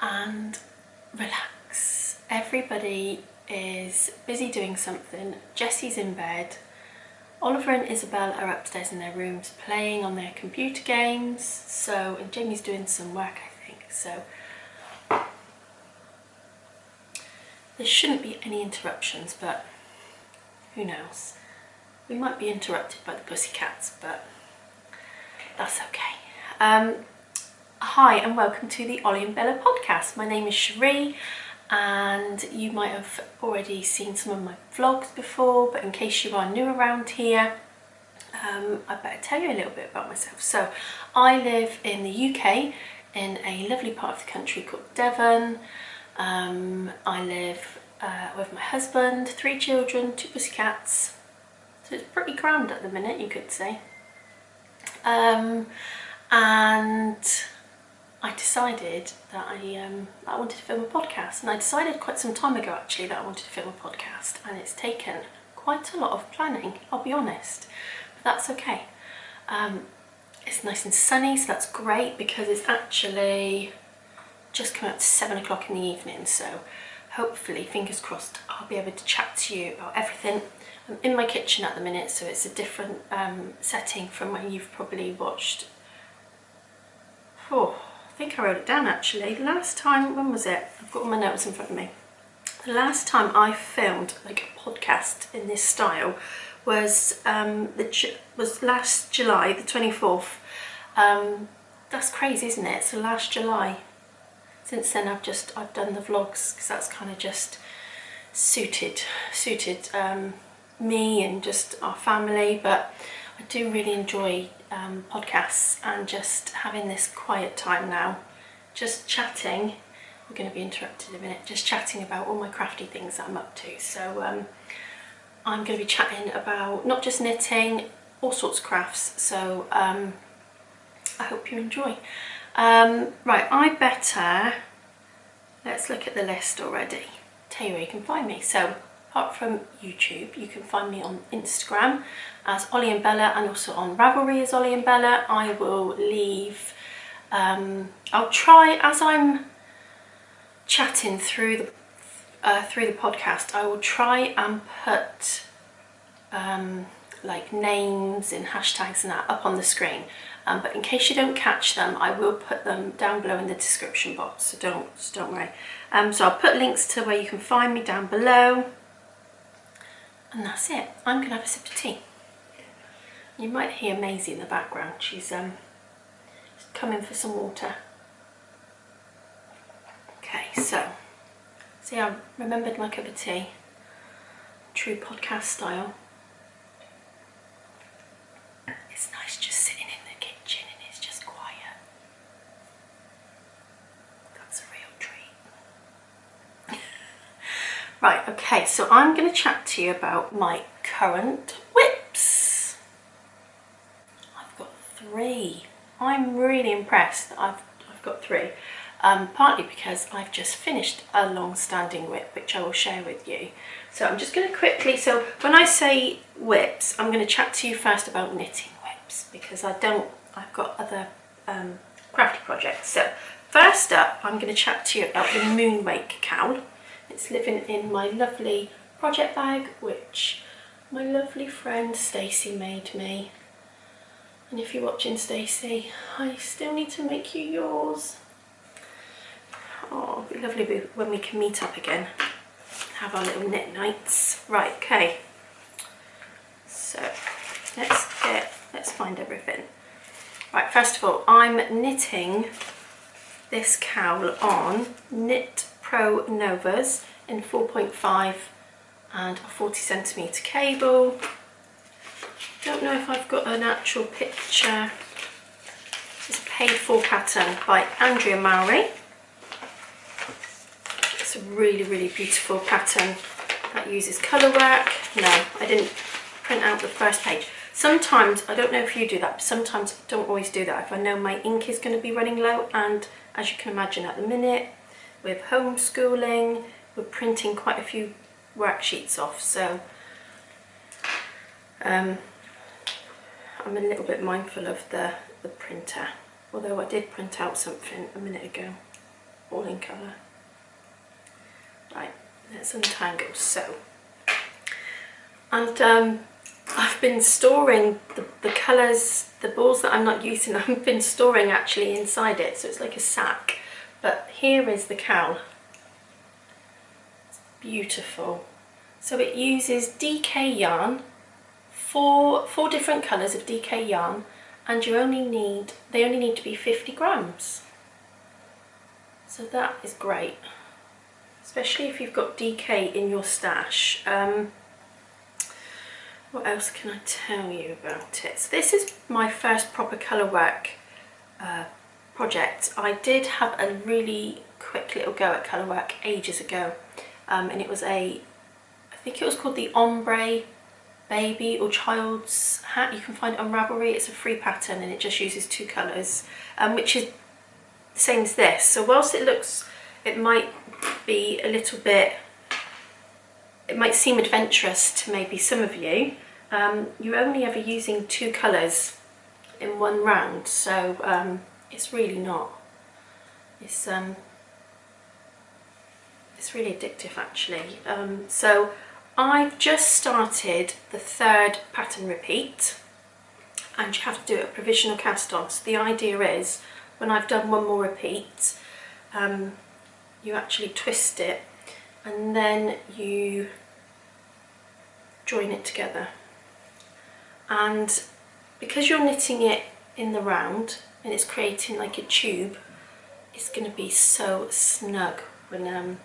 and relax. Everybody is busy doing something. Jessie's in bed. Oliver and Isabel are upstairs in their rooms playing on their computer games. And Jamie's doing some work, I think. So there shouldn't be any interruptions, but who knows? We might be interrupted by the pussycats, but that's okay. Hi and welcome to the Ollie and Bella podcast. My name is Cherie and you might have already seen some of my vlogs before, but in case you are new around here, I better tell you a little bit about myself. So I live in the UK in a lovely part of the country called Devon. I live with my husband, 3 children, 2 pussycats, so it's pretty grand at the minute, you could say. And I decided that I wanted to film a podcast, and I decided quite some time ago actually that I wanted to film a podcast, and it's taken quite a lot of planning, I'll be honest, but that's okay. It's nice and sunny, so that's great because it's actually just come out to 7 o'clock in the evening, so hopefully, fingers crossed, I'll be able to chat to you about everything. I'm in my kitchen at the minute, so it's a different setting from when you've probably watched. Oh, I think I wrote it down actually. The last time, when was it? I've got all my notes in front of me. The last time I filmed like a podcast in this style was last July, the 24th. That's crazy, isn't it? So last July. Since then I've done the vlogs because that's kind of just suited me and just our family, but I do really enjoy podcasts and just having this quiet time now, just chatting. We're going to be interrupted in a minute, just chatting about all my crafty things that I'm up to. So I'm going to be chatting about not just knitting, all sorts of crafts, so I hope you enjoy. Right, let's look at the list already, tell you where you can find me. So apart from YouTube, you can find me on Instagram as Ollie and Bella, and also on Ravelry as Ollie and Bella. I will leave, I'll try, as I'm chatting through the podcast, I will try and put like names and hashtags and that up on the screen. But in case you don't catch them, I will put them down below in the description box, so don't worry. So I'll put links to where you can find me down below. And that's it. I'm going to have a sip of tea. You might hear Maisie in the background. She's coming for some water. Okay, so see, I remembered my cup of tea. True podcast style. It's nice just sitting in the kitchen and it's just quiet. That's a real treat. Right, okay, so I'm going to chat to you about my current whips. I've got 3. I'm really impressed that I've got 3. Partly because I've just finished a long-standing whip, which I will share with you. So I'm just going to quickly, so when I say whips, I'm going to chat to you first about knitting whips, because I've got other crafty projects. So first up, I'm going to chat to you about the Moonwake cowl. It's living in my lovely project bag, which my lovely friend Stacey made me. And if you're watching, Stacey, I still need to make you yours. Oh, it'll be lovely when we can meet up again, have our little knit nights. Right, okay. So let's find everything. Right, first of all, I'm knitting this cowl on Knit Pro Novas in 4.5 and a 40cm cable. Don't know if I've got an actual picture. It's a paid for pattern by Andrea Mowry. It's a really, really beautiful pattern that uses colour work. No, I didn't print out the first page. Sometimes, I don't know if you do that, but sometimes I don't always do that if I know my ink is going to be running low, and as you can imagine at the minute, with homeschooling, we're printing quite a few worksheets off, so I'm a little bit mindful of the printer, although I did print out something a minute ago. all in colour. Right, let's untangle. So, and I've been storing the colours, the balls that I'm not using, I've been storing actually inside it, so it's like a sack. But here is the cowl. It's beautiful. So it uses DK yarn, four different colours of DK yarn, and they only need to be 50 grams. So that is great, especially if you've got DK in your stash. What else can I tell you about it? So this is my first proper colour work project. I did have a really quick little go at colour work ages ago, and it was I think it was called the Ombre Baby or Child's Hat. You can find it on Ravelry. It's a free pattern and it just uses 2 colours, which is the same as this. So whilst it might be a little bit, it might seem adventurous to maybe some of you, you're only ever using 2 colours in one round, so it's really not. It's really addictive actually. So I've just started the 3rd pattern repeat, and you have to do a provisional cast on. So the idea is, when I've done one more repeat, you actually twist it and then you join it together. And because you're knitting it in the round and it's creating like a tube, it's going to be so snug when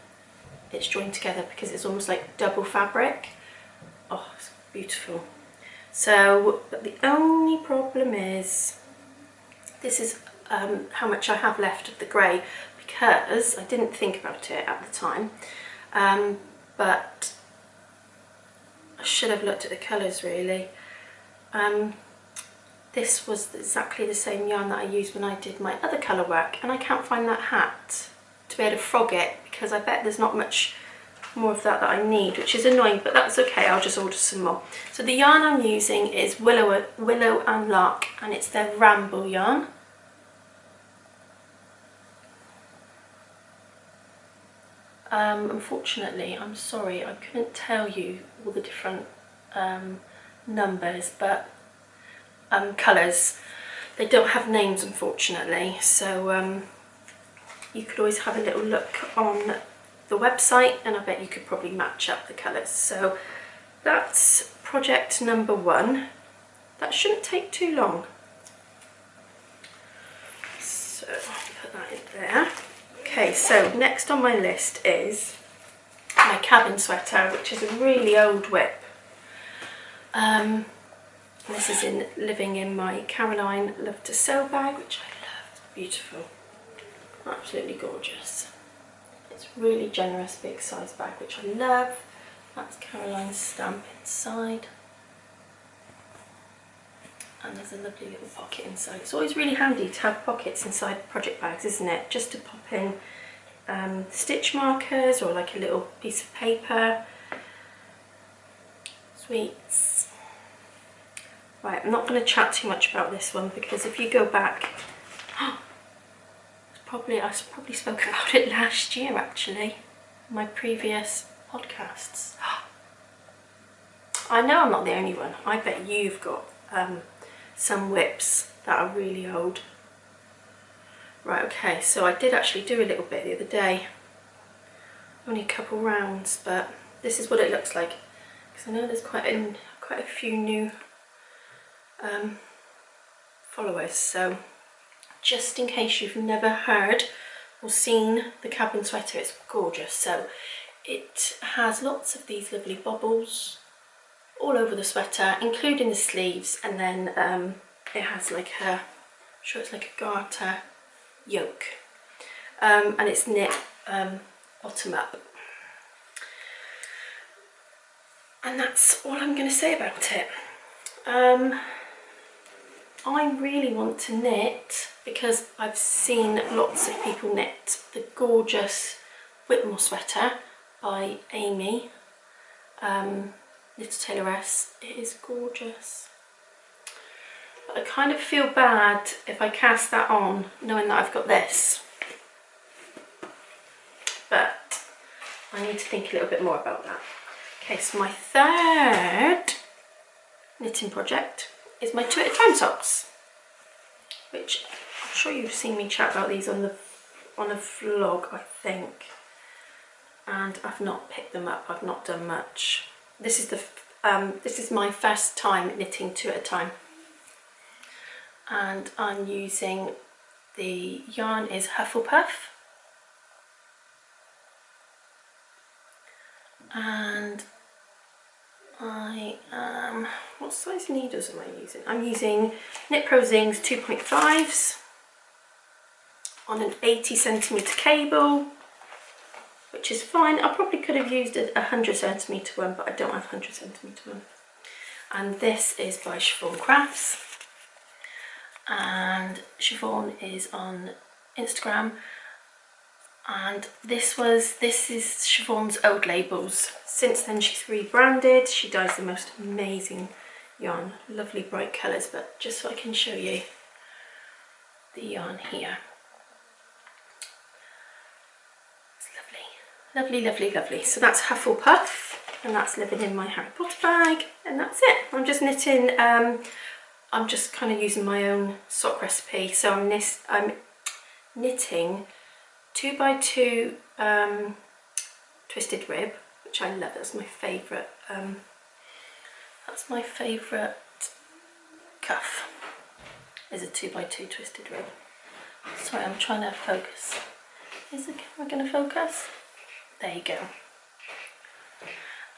it's joined together, because it's almost like double fabric. Oh, it's beautiful. So, but the only problem is, this is how much I have left of the grey, because I didn't think about it at the time, but I should have looked at the colours really. This was exactly the same yarn that I used when I did my other colour work, and I can't find that hat to be able to frog it, because I bet there's not much more of that I need, which is annoying, but that's okay, I'll just order some more. So the yarn I'm using is Willow and Lark, and it's their Ramble yarn. Unfortunately, I'm sorry, I couldn't tell you all the different numbers, but colours, they don't have names unfortunately, so you could always have a little look on the website and I bet you could probably match up the colours. So that's project number 1. That shouldn't take too long. So I'll put that in there. Okay, so next on my list is my cabin sweater, which is a really old whip. This is living in my Caroline Love to Sew bag, which I love. It's beautiful. Absolutely gorgeous. It's really generous big size bag, which I love. That's Caroline's stamp inside, and there's a lovely little pocket inside. It's always really handy to have pockets inside project bags, isn't it, just to pop in stitch markers or like a little piece of paper. Sweets. Right, I'm not going to chat too much about this one, because if you go back, I probably spoke about it last year actually, my previous podcasts. I know I'm not the only one. I bet you've got some whips that are really old. Right, okay, so I did actually do a little bit the other day, only a couple rounds, but this is what it looks like, because I know there's quite a few new followers, so just in case you've never heard or seen the cabin sweater, it's gorgeous. So it has lots of these lovely bobbles all over the sweater, including the sleeves, and then it has like I'm sure it's like a garter yoke, and it's knit bottom up. And that's all I'm going to say about it. I really want to knit, because I've seen lots of people knit the gorgeous Whitmore sweater by Amy, Little Tailoress. It is gorgeous. But I kind of feel bad if I cast that on knowing that I've got this. but I need to think a little bit more about that. Okay, so my third knitting project is my 2 at a time socks, which I'm sure you've seen me chat about these on a vlog, I think, and I've not picked them up. I've not done much. This is my first time knitting 2 at a time, and I'm using, the yarn is Hufflepuff, and what size needles am I using? I'm using Knit Pro Zing's 2.5s on an 80cm cable, which is fine. I probably could have used a 100cm one, but I don't have a 100cm one. And this is by CRAFTS, and Siobhan is on Instagram, and this is Siobhan's old labels. Since then she's rebranded. She dyes the most amazing yarn, lovely bright colours, but just so I can show you the yarn here. It's lovely, lovely, lovely, lovely. So that's Hufflepuff, and that's living in my Harry Potter bag, and that's it. I'm just knitting, I'm just kind of using my own sock recipe. So I'm knitting 2x2 twisted rib, which I love. That's my favourite. That's my favourite cuff, is a 2x2 twisted rib. Sorry, I'm trying to focus. Is the camera going to focus? There you go.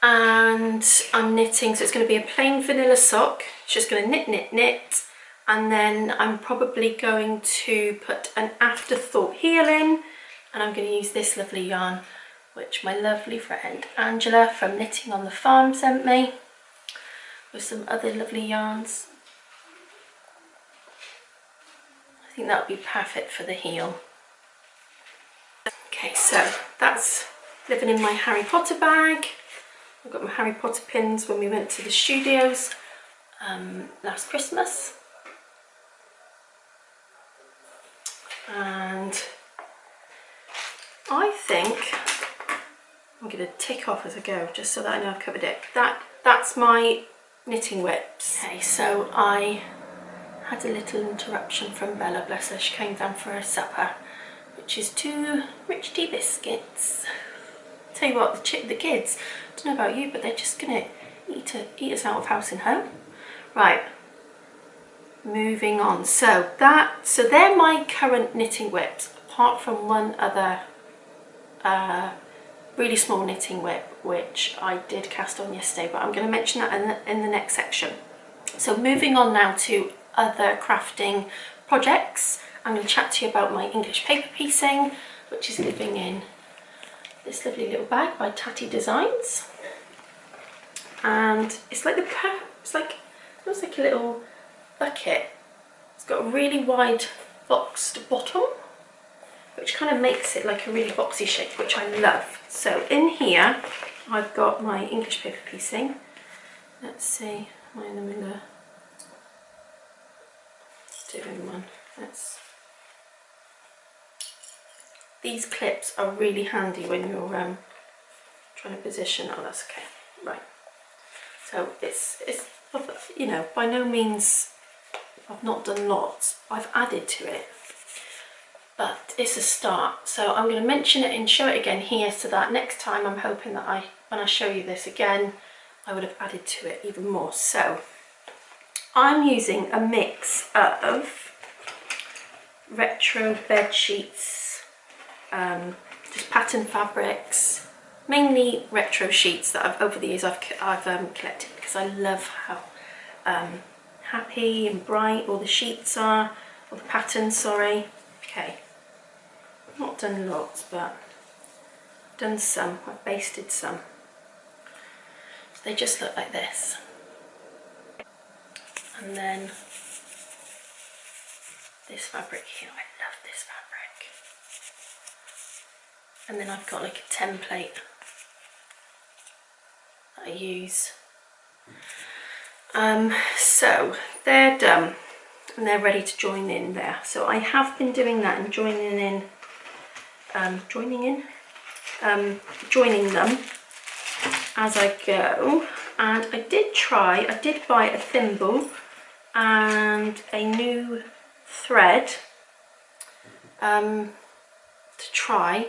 And I'm knitting, so it's going to be a plain vanilla sock. It's just going to knit, knit, knit, and then I'm probably going to put an afterthought heel in, and I'm going to use this lovely yarn, which my lovely friend Angela from Knitting on the Farm sent me, with some other lovely yarns. I think that would be perfect for the heel. Okay, so that's living in my Harry Potter bag. I've got my Harry Potter pins when we went to the studios last Christmas. And I think I'm going to tick off as I go, just so that I know I've covered it. That's my knitting whips. Okay, so I had a little interruption from Bella, bless her. She came down for her supper, which is 2 rich tea biscuits. Tell you what, the kids, I don't know about you, but they're just going to eat us out of house and home. Right, moving on. So they're my current knitting whips, apart from one other really small knitting whip, which I did cast on yesterday, but I'm going to mention that in the next section. So moving on now to other crafting projects, I'm going to chat to you about my English paper piecing, which is living in this lovely little bag by Tatty Designs, and it's like it looks like a little bucket. It's got a really wide boxed bottom, which kind of makes it like a really boxy shape, which I love. So in here I've got my English paper piecing. Let's see, am I in the middle? Doing one. These clips are really handy when you're trying to position. Oh, that's okay. Right. So it's you know, by no means I've not done lots. I've added to it, but it's a start. So I'm going to mention it and show it again here, so that next time I'm hoping that when I show you this again, I would have added to it even more. So I'm using a mix of retro bed sheets, just pattern fabrics, mainly retro sheets that over the years I've collected, because I love how happy and bright all the sheets are, or the patterns, sorry. Okay, not done lots, but I've done some. I've basted some. So they just look like this. And then this fabric here, I love this fabric. And then I've got like a template that I use. So they're done and they're ready to join in there. So I have been doing that and joining in joining them as I go. And I did buy a thimble and a new thread to try.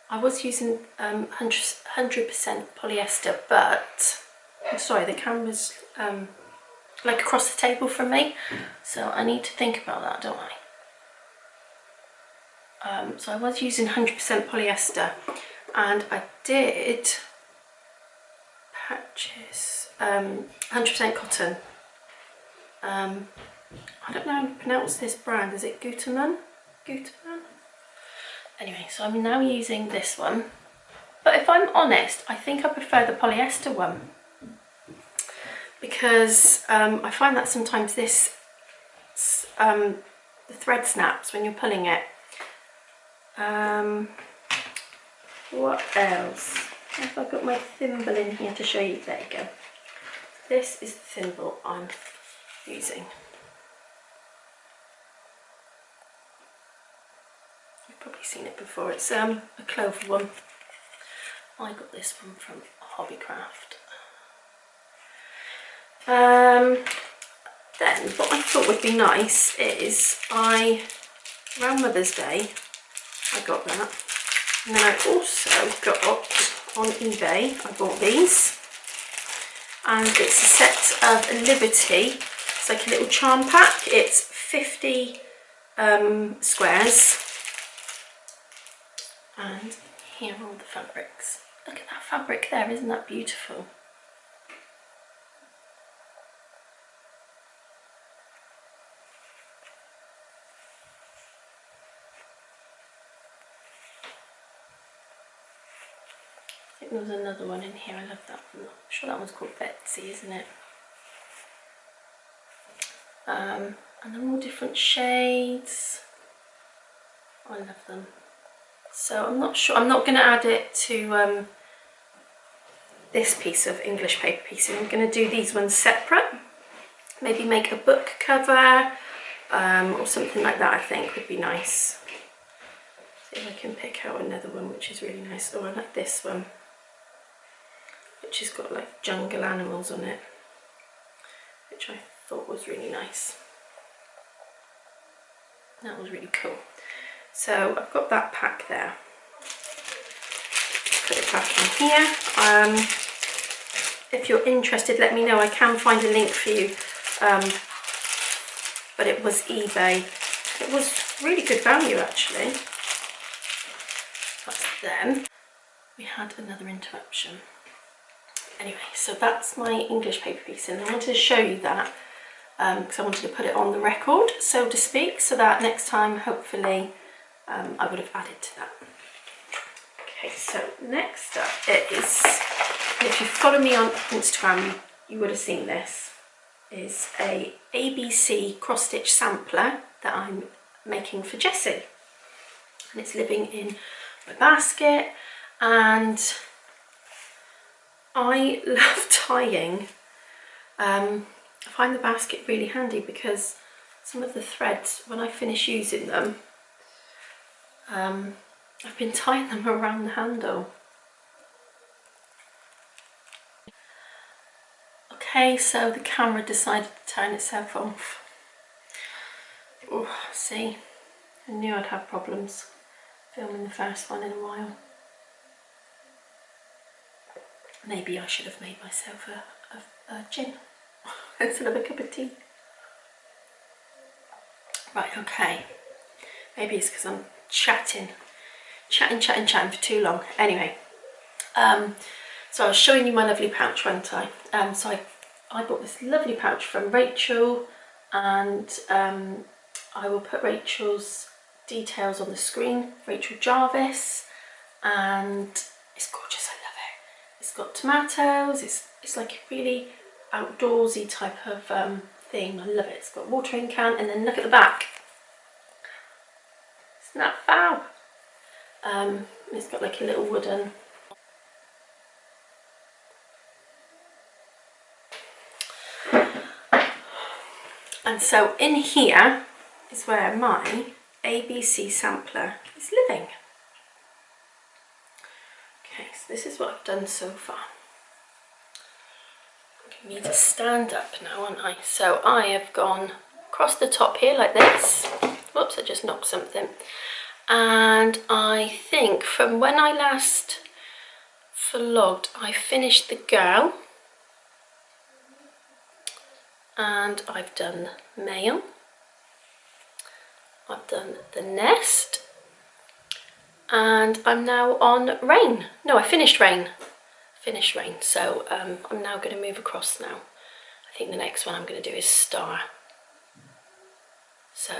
I was using 100% polyester, but I'm sorry, the camera's like across the table from me, so I need to think about that, don't I? So I was using 100% polyester, and I did purchase 100% cotton. I don't know how to pronounce this brand. Is it Gutermann? Anyway, so I'm now using this one, but if I'm honest, I think I prefer the polyester one, because I find that sometimes this the thread snaps when you're pulling it. What else? Have I got my thimble in here to show you? There you go. This is the thimble I'm using. You've probably seen it before. It's a clover one. I got this one from Hobbycraft. Then what I thought would be nice is around Mother's Day, I got that. And then I also got on eBay, I bought these. And it's a set of Liberty. It's like a little charm pack. It's 50 squares. And here are all the fabrics. Look at that fabric there, isn't that beautiful? I think there was another one in here. I love that one. I'm sure that one's called Betsy, isn't it? And they're all different shades. I love them. So I'm not sure. I'm not going to add it to this piece of English paper piecing. I'm going to do these ones separate. Maybe make a book cover or something like that. I think would be nice. See if I can pick out another one which is really nice. Oh, I like this one, which has got like jungle animals on it, which I thought was really nice. That was really cool. So I've got that pack there. Put it back in here. If you're interested, let me know. I can find a link for you. But it was eBay. It was really good value actually. But then we had another interruption. Anyway, so that's my English paper piece, and I wanted to show you that because I wanted to put it on the record, so to speak, so that next time, hopefully, I would have added to that. Okay, so next up is, if you follow me on Instagram, you would have seen this, is a ABC cross-stitch sampler that I'm making for Jessie. And it's living in my basket, and I love tying. I find the basket really handy because some of the threads, when I finish using them, I've been tying them around the handle. Okay, so the camera decided to turn itself off. Oh, see, I knew I'd have problems filming the first one in a while. Maybe I should have made myself a gin instead of a cup of tea. Right, okay. Maybe it's because I'm chatting for too long. Anyway, so I was showing you my lovely pouch, wasn't I? So I bought this lovely pouch from Rachel, and I will put Rachel's details on the screen. Rachel Jarvis, and it's gorgeous. I love it. It's got tomatoes. It's like a really outdoorsy type of thing. I love it. It's got a watering can, and then look at the back. Isn't that fab? It's got like a little wooden. And so in here is where my ABC sampler is living. this is what I've done so far. I need to stand up now, aren't I? So I have gone across the top here like this. Whoops, I just knocked something. And I think from when I last vlogged, I finished the gown. And I've done male. I've done the nest. And I'm now on rain. No, I finished rain. Finished rain. So I'm now going to move across now. I think the next one I'm going to do is star. So,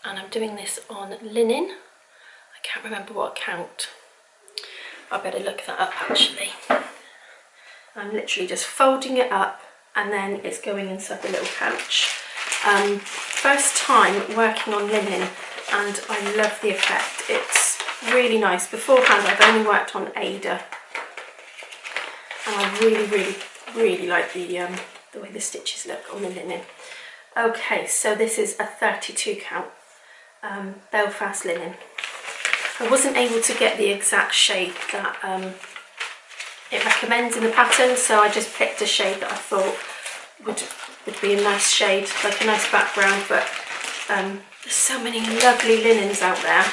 and I'm doing this on linen. I can't remember what count. I better look that up actually. I'm literally just folding it up and then it's going inside the little pouch. First time working on linen and I love the effect. It's really nice. Beforehand I've only worked on Ada. And I really like the way the stitches look on the linen. Okay, so this is a 32 count Belfast linen. I wasn't able to get the exact shade that it recommends in the pattern, so I just picked a shade that I thought would be a nice shade, like a nice background, but there's so many lovely linens out there.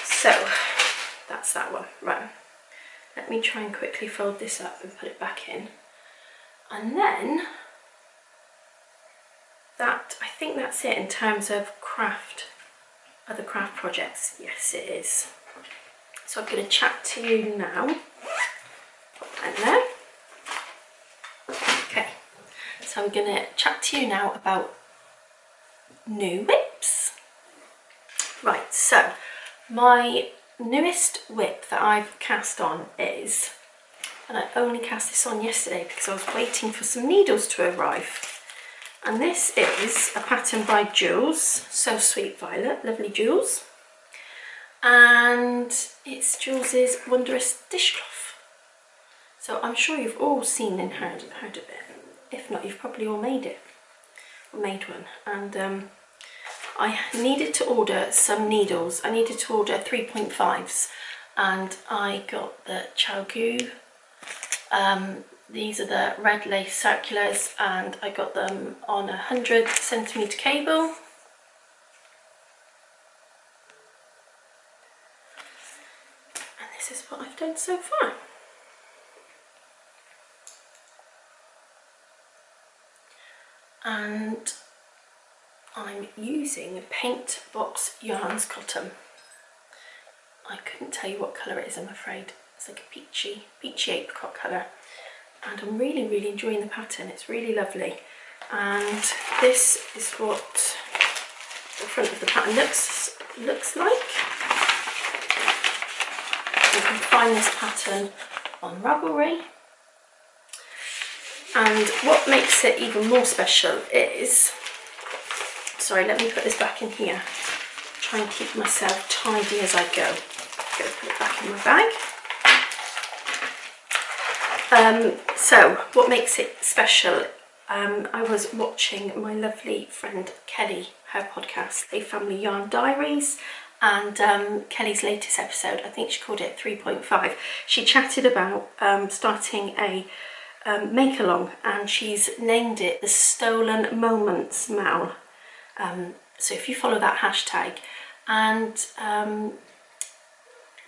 So that's that one. Right. Let me try and quickly fold this up and put it back in. And then, I think that's it in terms of other craft projects. Yes, it is. So I'm going to chat to you now. Pop that in there. Okay, so I'm going to chat to you now about new whips. Right, so my newest whip that I've cast on is, and I only cast this on yesterday because I was waiting for some needles to arrive, and this is a pattern by Jooles, So Sweet Violet, lovely Jooles, and it's Jooles' Wondrous Dishcloth. So I'm sure you've all seen and heard of it. If not, you've probably all made it, or made one. And I needed to order some needles. I needed to order 3.5s and I got the Chowgu. These are the red lace circulars and I got them on 100cm cable. And this is what I've done so far. And I'm using Paint Box Yarns cotton. I couldn't tell you what colour it is, I'm afraid. It's like a peachy apricot colour. And I'm really enjoying the pattern. It's really lovely. And this is what the front of the pattern looks like. You can find this pattern on Ravelry. And what makes it even more special is, sorry, let me put this back in here. Try and keep myself tidy as I go. Go put it back in my bag. So what makes it special, I was watching my lovely friend Kelly, her podcast, A Family Yarn Diaries, and Kelly's latest episode, I think she called it 3.5, she chatted about starting a make-along, and she's named it the Stolen Moments Mal. So if you follow that hashtag, and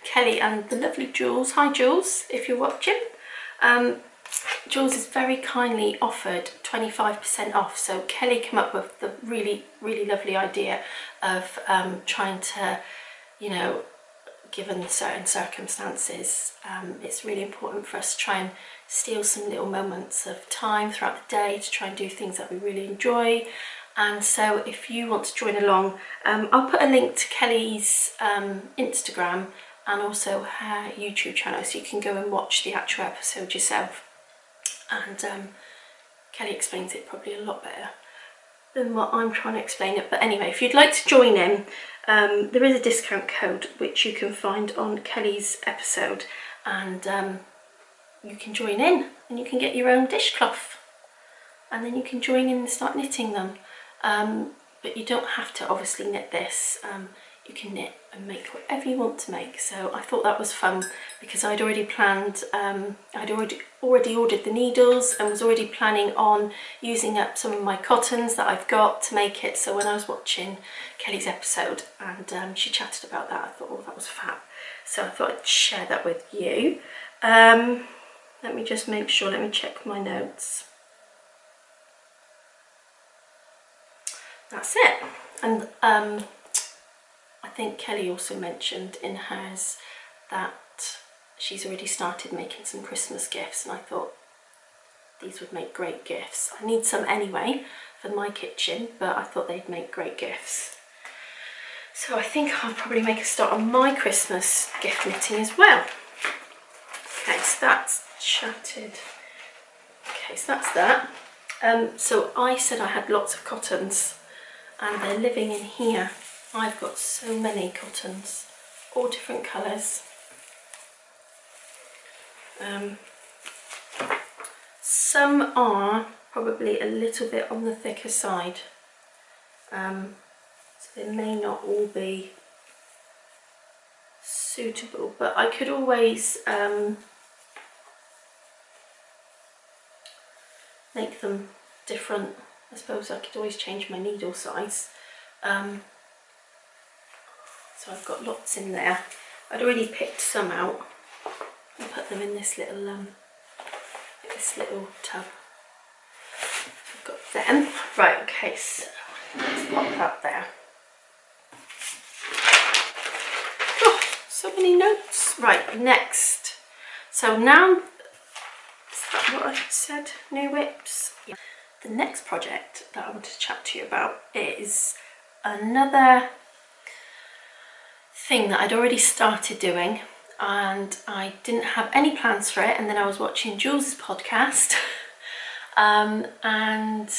Kelly and the lovely Jooles, hi Jooles, if you're watching, Jooles has very kindly offered 25% off. So Kelly came up with the really lovely idea of trying to, you know, given certain circumstances, it's really important for us to try and steal some little moments of time throughout the day to try and do things that we really enjoy. And so if you want to join along, I'll put a link to Kelly's Instagram and also her YouTube channel, so you can go and watch the actual episode yourself. And Kelly explains it probably a lot better than what I'm trying to explain it. But anyway, if you'd like to join in, there is a discount code which you can find on Kelly's episode, and you can join in and you can get your own dishcloth, and then you can join in and start knitting them. But you don't have to obviously knit this. you can knit and make whatever you want to make. So I thought that was fun because I'd already planned, I'd already ordered the needles and was already planning on using up some of my cottons that I've got to make it. So when I was watching Kelly's episode and she chatted about that, I thought, oh, that was fab. So I thought I'd share that with you. Let me just make sure, let me check my notes. That's it. And I think Kelly also mentioned in hers that she's already started making some Christmas gifts, and I thought these would make great gifts. I need some anyway for my kitchen, but I thought they'd make great gifts. So I think I'll probably make a start on my Christmas gift knitting as well. Okay, so that's chatted. Okay, so that's that. So I said I had lots of cottons and they're living in here. I've got so many cottons, all different colours. Some are probably a little bit on the thicker side, so they may not all be suitable, but I could always make them different. I suppose I could always change my needle size. So I've got lots in there. I'd already picked some out and put them in this little tub. I've got them. Right, okay, so let's pop that there. Oh, so many notes. Right, next. So now, is that what I said? New whips? Yeah. The next project that I want to chat to you about is another thing that I'd already started doing, and I didn't have any plans for it, and then I was watching Jooles' podcast and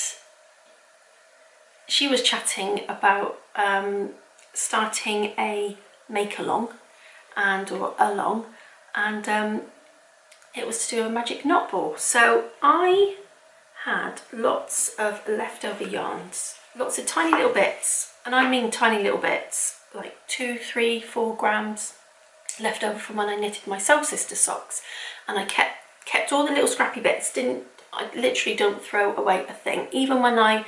she was chatting about starting a make-along or along, and it was to do a magic knot ball. So I had lots of leftover yarns, lots of tiny little bits, and I mean tiny little bits, like 2, 3, 4 grams left over from when I knitted my Soul Sister socks, and I kept all the little scrappy bits. I literally don't throw away a thing. Even when I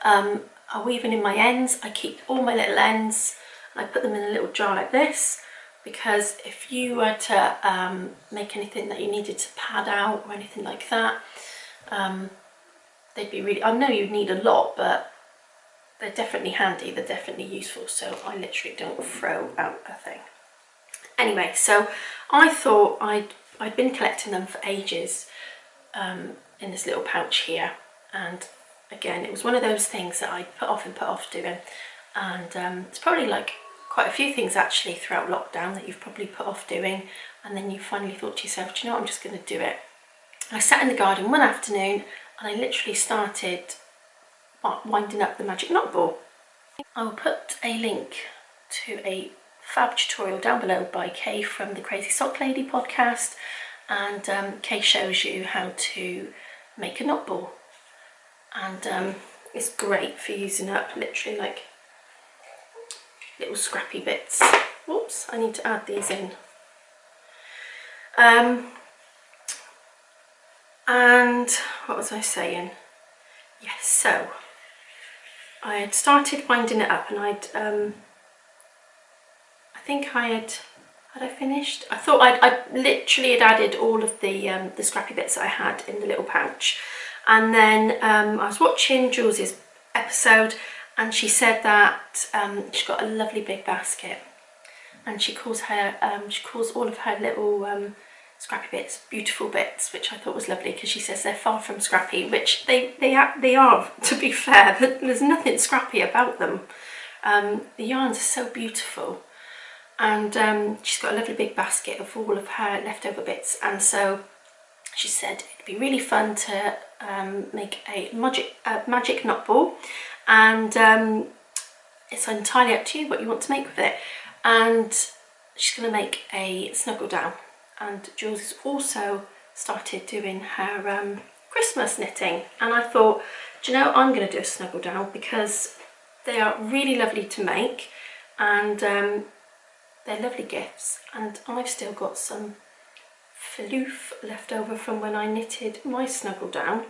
are weaving in my ends, I keep all my little ends and I put them in a little jar like this, because if you were to make anything that you needed to pad out or anything like that, they'd be really, I know you'd need a lot, but they're definitely handy, they're definitely useful, so I literally don't throw out a thing. Anyway, so I thought I'd been collecting them for ages in this little pouch here, and again, it was one of those things that I put off doing, and it's probably like quite a few things actually throughout lockdown that you've probably put off doing, and then you finally thought to yourself, do you know what, I'm just going to do it. And I sat in the garden one afternoon and I literally started winding up the magic knot ball. I will put a link to a fab tutorial down below by Kay from the Crazy Sock Lady podcast, and Kay shows you how to make a knot ball, and it's great for using up literally like little scrappy bits. Whoops, I need to add these in. And what was I saying? Yes, so I had started winding it up, and I think I finished? I thought I literally had added all of the scrappy bits that I had in the little pouch, and then I was watching Jooles' episode, and she said that she's got a lovely big basket, and she calls all of her little scrappy bits beautiful bits, which I thought was lovely, because she says they're far from scrappy, which they are, to be fair. There's nothing scrappy about them. The yarns are so beautiful, and she's got a lovely big basket of all of her leftover bits, and so she said it'd be really fun to make a magic knot ball, and it's entirely up to you what you want to make with it. And she's going to make a snuggle down, and Jooles has also started doing her Christmas knitting, and I thought, do you know, I'm going to do a snuggle down because they are really lovely to make. and they're lovely gifts. And I've still got some floof left over from when I knitted my Snuggle down.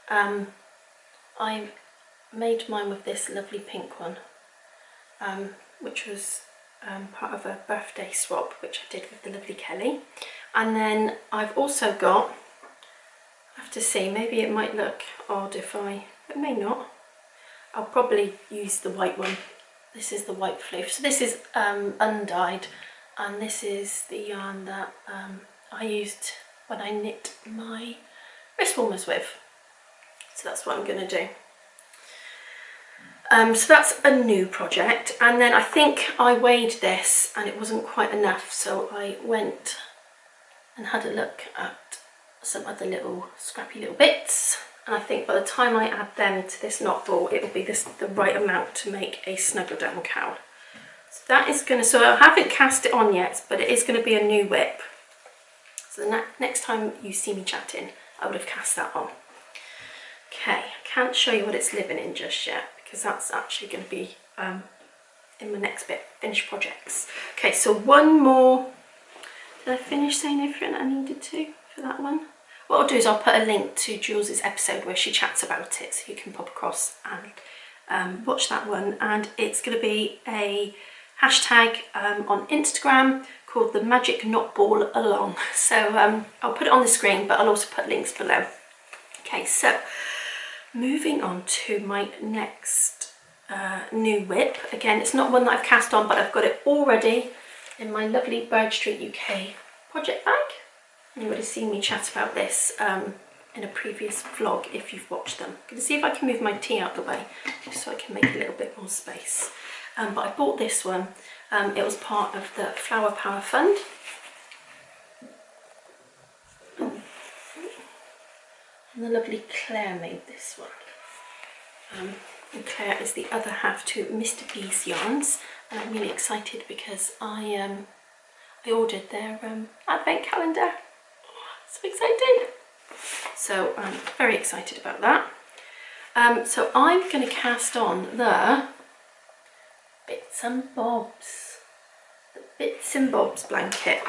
I made mine with this lovely pink one, which was part of a birthday swap which I did with the lovely Kelly. And then I've also got, I have to see, maybe it might look odd if it may not. I'll probably use the white one. This is the white floof. So this is undyed, and this is the yarn that I used when I knit my wrist warmers with. So that's what I'm going to do. So that's a new project, and then I think I weighed this and it wasn't quite enough, so I went and had a look at some other little scrappy little bits, and I think by the time I add them to this knot ball, it will be the right amount to make a Snuggle down cowl. So that is going to, so I haven't cast it on yet, but it is going to be a new whip. So the next time you see me chatting, I would have cast that on. Okay, I can't show you what it's living in just yet, because that's actually going to be in my next bit, finished projects. Okay, so one more. Did I finish saying everything I needed to for that one? What I'll do is I'll put a link to Jooles' episode where she chats about it, so you can pop across and watch that one. And it's going to be a hashtag on Instagram called the Magic Knot Ball Along. So I'll put it on the screen, but I'll also put links below. Okay, so moving on to my next new whip. Again, it's not one that I've cast on, but I've got it already in my lovely Bird Street UK project bag. You would have seen me chat about this in a previous vlog if you've watched them. I'm going to see if I can move my tea out the way just so I can make a little bit more space. But I bought this one. It was part of the Flower Power Fund. And the lovely Claire made this one. And Claire is the other half to Mr. B's yarns, and I'm really excited because I ordered their advent calendar. Oh, so excited! So I'm very excited about that. So I'm going to cast on the Bits and Bobs, blanket,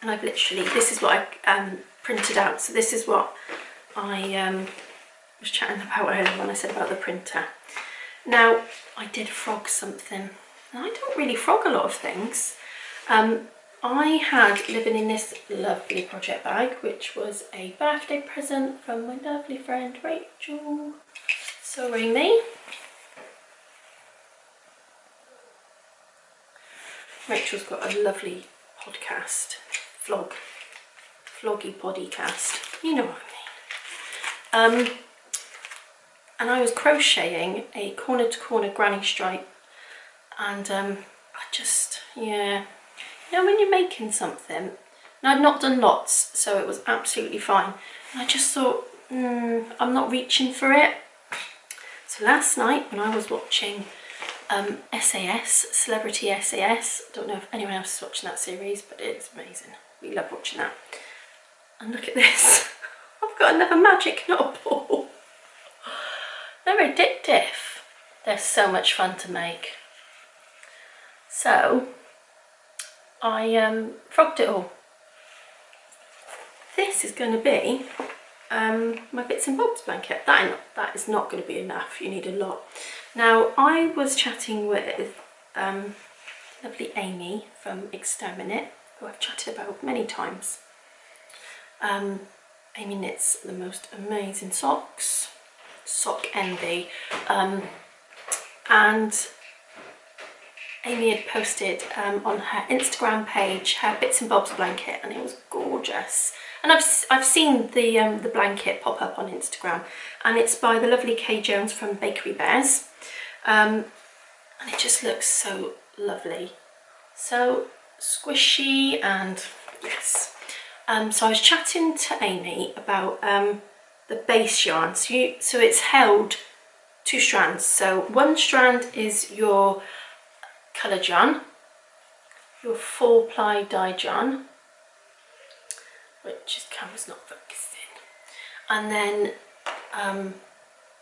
and I've literally, this is what I printed out. So this is what I was chatting about earlier when I said about the printer. Now, I did frog something. Now, I don't really frog a lot of things. I had living in this lovely project bag, which was a birthday present from my lovely friend Rachel. Sorry, me. Rachel's got a lovely podcast, vloggy podcast. You know what I mean. And I was crocheting a corner to corner granny stripe, and I just, yeah, you know when you're making something, and I'd not done lots, so it was absolutely fine, and I just thought, I'm not reaching for it. So last night when I was watching SAS, Celebrity SAS, I don't know if anyone else is watching that series, but it's amazing, we love watching that. And look at this, I've got another magic knot ball. They're addictive. They're so much fun to make. So I frogged it all. This is going to be my Bits and Bobs blanket. That is not going to be enough. You need a lot. Now, I was chatting with lovely Amy from Exterminate, who I've chatted about many times. Amy knits the most amazing socks. Sock envy, and Amy had posted on her Instagram page her Bits and Bobs blanket, and it was gorgeous. And I've seen the blanket pop up on Instagram, and it's by the lovely Kay Jones from Bakery Bears, and it just looks so lovely, so squishy, and yes. So I was chatting to Amy about the base yarn. So it's held 2 strands. So one strand is your coloured yarn, your 4-ply dyed yarn, which is camera's not focusing, and then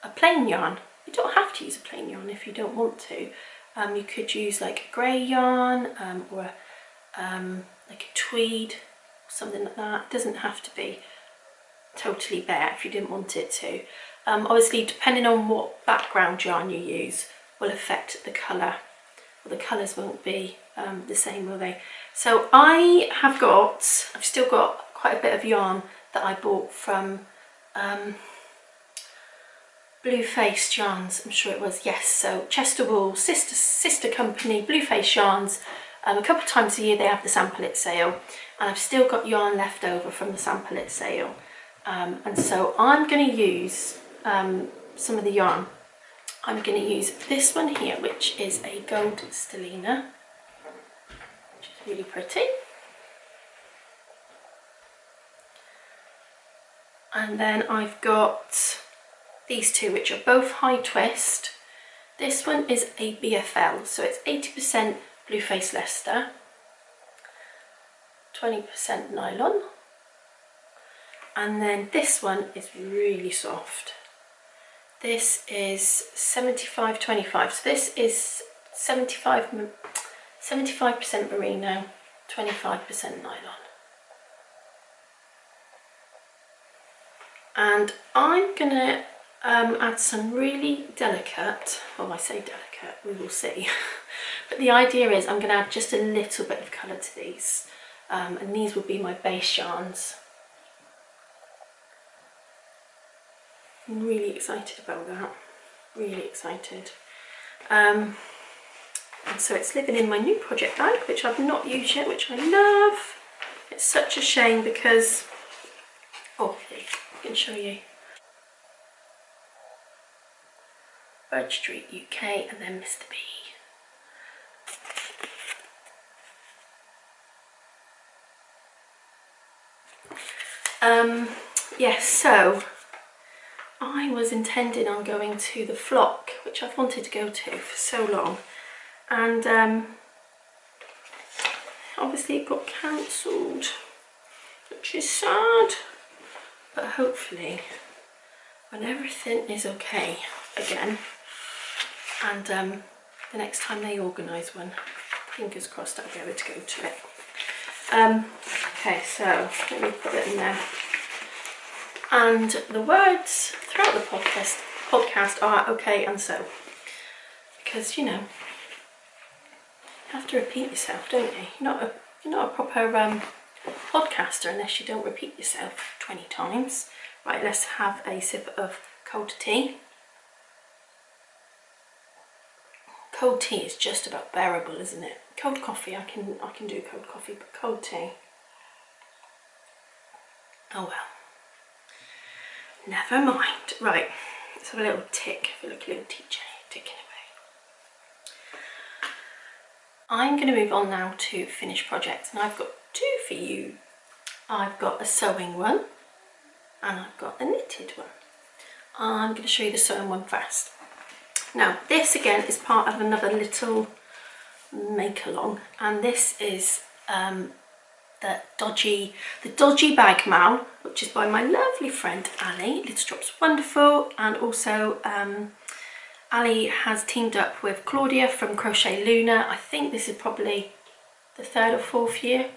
a plain yarn. You don't have to use a plain yarn if you don't want to. You could use like a grey yarn or like a tweed, something like that. It doesn't have to be totally bare if you didn't want it to. Obviously, depending on what background yarn you use will affect the colour. Well, the colours won't be the same, will they? So I've still got quite a bit of yarn that I bought from Blue Faced Yarns, I'm sure it was, yes. So Chester Wool, sister company, Blue Faced Yarns. A couple of times a year they have the sample it sale, and I've still got yarn left over from the sample it sale. And so I'm going to use some of the yarn. I'm going to use this one here, which is a gold stellina, which is really pretty. And then I've got these two, which are both high twist. This one is a BFL, so it's 80% Blue Face Leicester, 20% nylon. And then this one is really soft. This is 75-25, so this is 75% merino, 25% nylon. And I'm gonna add some really delicate, well, I say delicate, we will see. But the idea is I'm gonna add just a little bit of colour to these. And these will be my base yarns. I'm really excited about that, really excited. And so it's living in my new project bag, which I've not used yet, which I love. It's such a shame because, oh, I can show you. Bird Street UK and then Mr. B. Yes, so I was intending on going to the Flock, which I've wanted to go to for so long, and obviously it got cancelled, which is sad, but hopefully when everything is okay again, and the next time they organise one, fingers crossed I'll be able to go to it. Okay, so let me put it in there. And the words throughout the podcast are okay and so. Because, you know, you have to repeat yourself, don't you? You're not a proper podcaster unless you don't repeat yourself 20 times. Right, let's have a sip of cold tea. Cold tea is just about bearable, isn't it? Cold coffee, I can do cold coffee, but cold tea, oh well. Never mind. Right, let's have a little tick. I feel like a little teacher ticking away. I'm going to move on now to finished projects, and I've got two for you. I've got a sewing one and I've got a knitted one. I'm going to show you the sewing one first. Now this again is part of another little make along, and this is the dodgy bag mal, which is by my lovely friend Ali. Little Drops Wonderful, and also Ali has teamed up with Claudia from Crochet Luna. I think this is probably the 3rd or 4th year,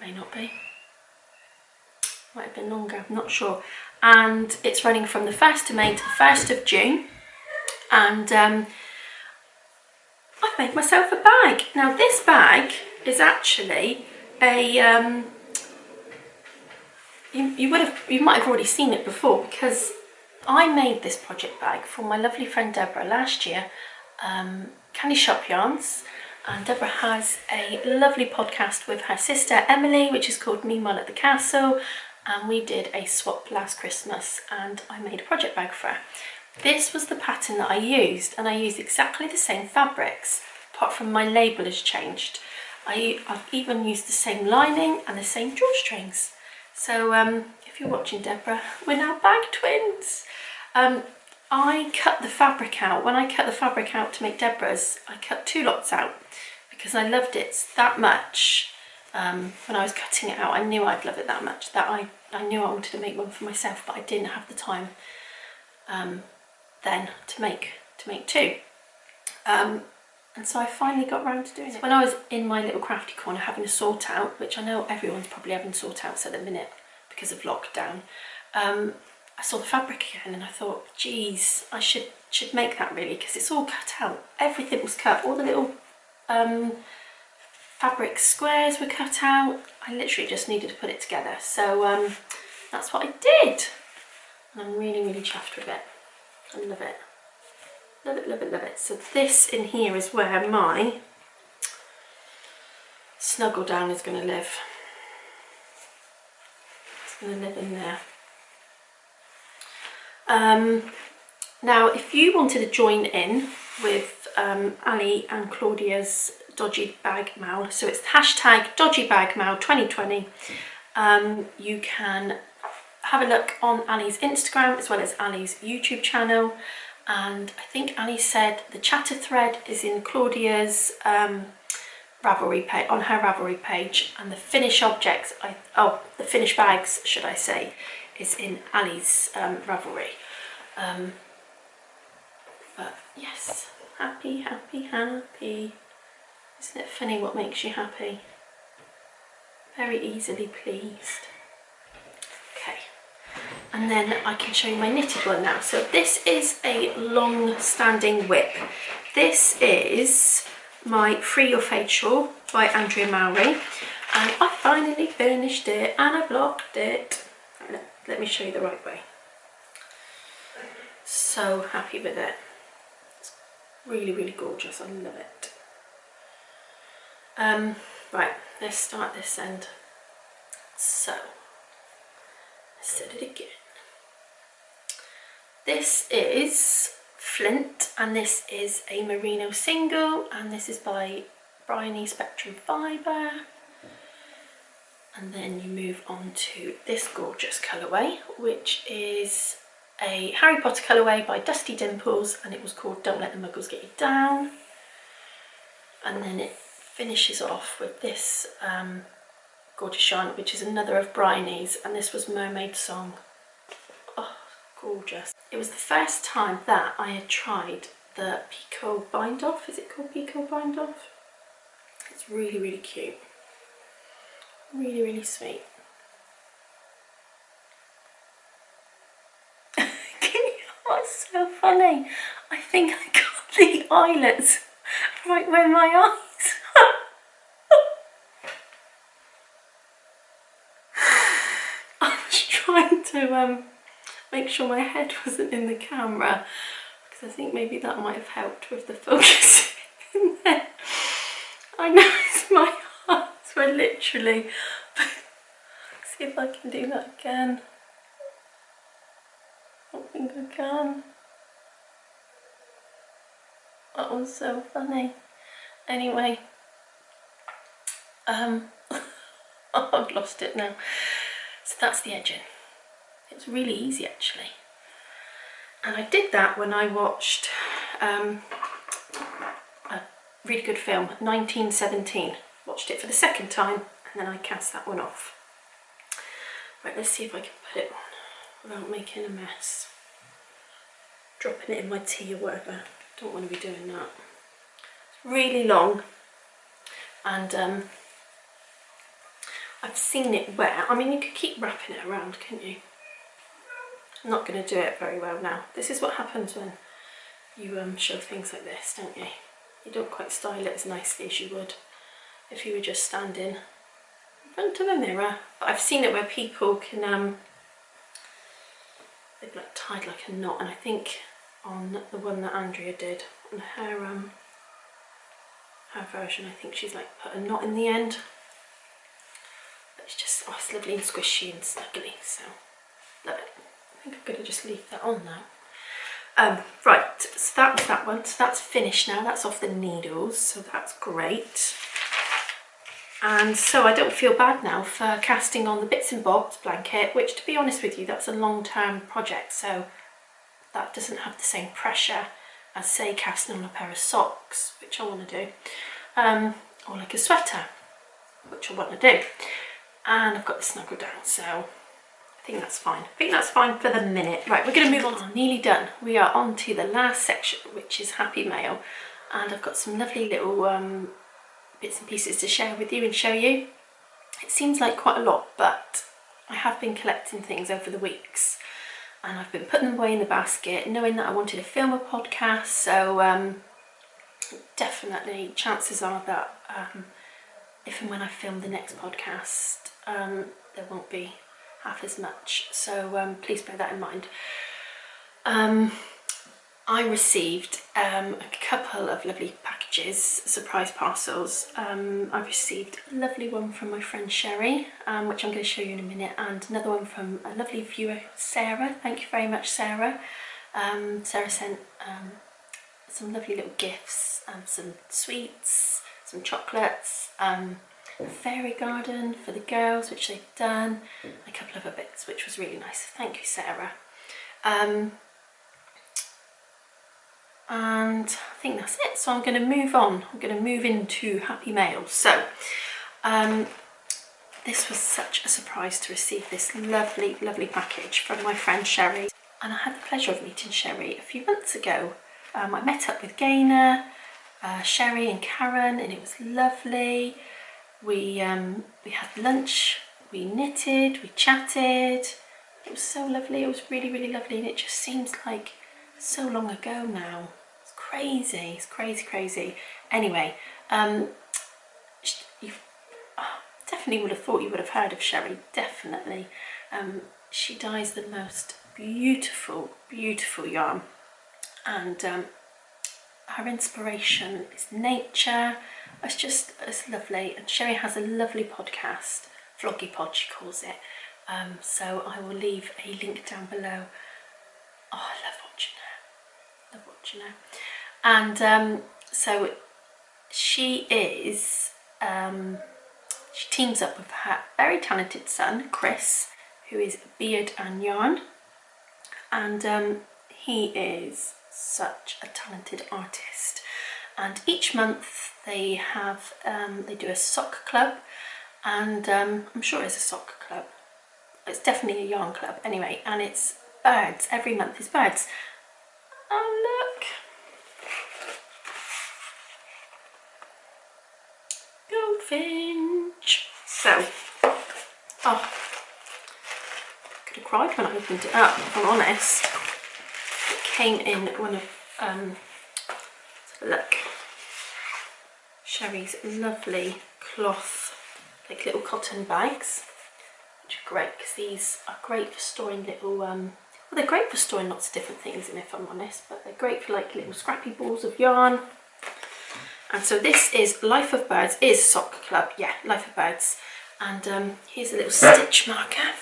may not be, might have been longer, I'm not sure. And it's running from the 1st of May to the 1st of June, and I've made myself a bag. Now this bag is actually a you might have already seen it before, because I made this project bag for my lovely friend Deborah last year, Candy Shop Yarns, and Deborah has a lovely podcast with her sister Emily, which is called Meanwhile at the Castle, and we did a swap last Christmas and I made a project bag for her. This was the pattern that I used, and I used exactly the same fabrics, apart from my label has changed. I've even used the same lining and the same drawstrings. So if you're watching, Deborah, we're now bag twins. I cut the fabric out. When I cut the fabric out to make Deborah's, I cut 2 lots out because I loved it that much. When I was cutting it out, I knew I'd love it that much that I knew I wanted to make one for myself, but I didn't have the time then to make 2. And so I finally got round to doing it. When I was in my little crafty corner having a sort out, which I know everyone's probably having sort outs at the minute because of lockdown, I saw the fabric again and I thought, geez, I should make that really, because it's all cut out. Everything was cut, all the little fabric squares were cut out. I literally just needed to put it together. So that's what I did. And I'm really, really chuffed with it. I love it. Love it, love it, love it. So this in here is where my Snuggle down is going to live. It's going to live in there. Now, if you wanted to join in with Ali and Claudia's Dodgy Bag Mowl, so it's hashtag Dodgy Bag Mowl 2020, you can have a look on Ali's Instagram as well as Ali's YouTube channel. And I think Ali said the chatter thread is in Claudia's Ravelry page, on her Ravelry page, and the finished objects, the finished bags, should I say, is in Ali's Ravelry. But yes, happy, happy, happy. Isn't it funny what makes you happy? Very easily pleased. Okay, and then I can show you my knitted one now. So this is a long-standing whip. This is my Free Your Fade shawl by Andrea Mowry, and I finally finished it and I blocked it. Let me show you the right way. So happy with it. It's really, really gorgeous. I love it. Right, let's start this end. So let's set it again. This is Flint, and this is a merino single, and this is by Bryony Spectrum Fibre. And then you move on to this gorgeous colourway, which is a Harry Potter colourway by Dusty Dimples, and it was called Don't Let the Muggles Get You Down. And then it finishes off with this gorgeous yarn, which is another of Bryony's, and this was Mermaid Song. Oh, gorgeous. It was the first time that I had tried the Picot Bind Off. Is it called Picot Bind Off? It's really, really cute. Really, really sweet. What's so funny? I think I got the eyelets right where my eyes. I was trying to make sure my head wasn't in the camera, because I think maybe that might have helped with the focus in there. I noticed my eyes were literally. See if I can do that again. I don't think I can. That was so funny. Anyway, I've lost it now. So that's the edging. It's really easy actually. And I did that when I watched a really good film, 1917. Watched it for the second time and then I cast that one off. Right, let's see if I can put it on without making a mess. Dropping it in my tea or whatever. Don't want to be doing that. It's really long, and I've seen it wear. I mean, you could keep wrapping it around, couldn't you? I'm not going to do it very well now. This is what happens when you show things like this, don't you? You don't quite style it as nicely as you would if you were just standing in front of a mirror. But I've seen it where people can they've like tied like a knot, and I think on the one that Andrea did on her version, I think she's like put a knot in the end. But it's just, oh, it's lovely and squishy and snuggly, so love it. I think I'm going to just leave that on now. Right, so that was that one. So that's finished now. That's off the needles, so that's great. And so I don't feel bad now for casting on the Bits and Bobs blanket, which, to be honest with you, that's a long-term project, so that doesn't have the same pressure as, say, casting on a pair of socks, which I want to do, or like a sweater, which I want to do. And I've got the Snuggle down, so I think that's fine. I think that's fine for the minute. Right, we're going to move on. Nearly done. We are on to the last section, which is Happy Mail. and I've got some lovely little bits and pieces to share with you and show you. It seems like quite a lot, but I have been collecting things over the weeks and I've been putting them away in the basket knowing that I wanted to film a podcast, so definitely chances are that if and when I film the next podcast there won't be half as much, so please bear that in mind. I received a couple of lovely packages, surprise parcels. I received a lovely one from my friend Sherry, which I'm going to show you in a minute, and another one from a lovely viewer, Sarah. Thank you very much, Sarah. Sarah sent some lovely little gifts, some sweets, some chocolates, a fairy garden for the girls, which they've done, a couple of other bits, which was really nice. Thank you, Sarah. And I think that's it, so I'm going to move on. I'm going to move into Happy Mail. So this was such a surprise to receive this lovely, lovely package from my friend Sherry, and I had the pleasure of meeting Sherry a few months ago. I met up with Gaynor, Sherry and Karen, and it was lovely. We had lunch, we knitted, we chatted. It was so lovely. It was really, really lovely, and it just seems like so long ago now. It's crazy. It's crazy, crazy. Anyway, you definitely would have thought you would have heard of Sherry. Definitely. She dyes the most beautiful, beautiful yarn, and her inspiration is nature. It's lovely. And Sherry has a lovely podcast, Vloggy Pod she calls it. So I will leave a link down below. Oh, I love watching her. And so she is, she teams up with her very talented son, Chris, who is Beard and Yarn. And he is such a talented artist. And each month they have, they do a sock club, and I'm sure it's a sock club. It's definitely a yarn club anyway, and it's birds. Every month is birds. Oh look, goldfinch. So, oh, could have cried when I opened it up, if I'm honest. It came in one of, let's have a look, Sherry's lovely cloth, like little cotton bags, which are great because these are great for storing little, well, they're great for storing lots of different things in, if I'm honest, but they're great for like little scrappy balls of yarn. And so this is Life of Birds, is Sock Club, yeah, Life of Birds. And here's a little stitch marker.